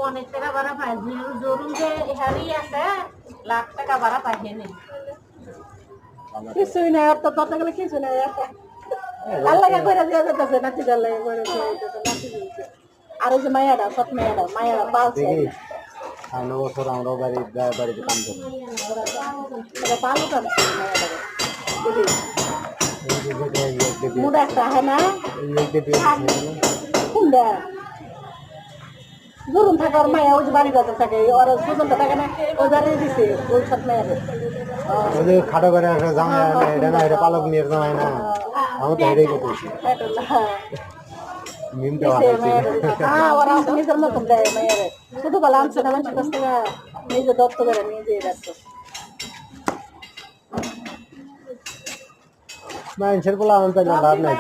অনেক টাকা ভাড়া পায় জরুন যে হারি আছে লাখ টাকা ভাড়া পাইনি কিছুই নাই অর্থ কথা গেলে কিছু নাই আল্লাহ করে দিয়ে যেতেছে নাতি ডাল্লা করে আর ওই যে মায়াটা সৎ মায়াটা মায়া পালছে 9 বছর আমরা বাড়িতে কাম করি পালু কামছে মুডা একটা হ্যাঁ না কোনটা জরুন থাকে ওর মায়া ওই যে বাড়ি যাতে থাকে ওর সুজনটা থাকে না ওই বাড়ি দিছে ওই সৎ মায়ারে ওই যে খাটো করে একটা জামাই এটা না এটা পালক নিয়ে জামাই না আমি তো হেরেই গেছি মিম দেওয়া হয়েছে হ্যাঁ ওরা নিজের মতন দেয় মায়ারে শুধু বলে আনছে না মানুষের কাছ থেকে নিজে দত্ত করে নিজে রাখতো মানুষের বলা আমি লাভ নাই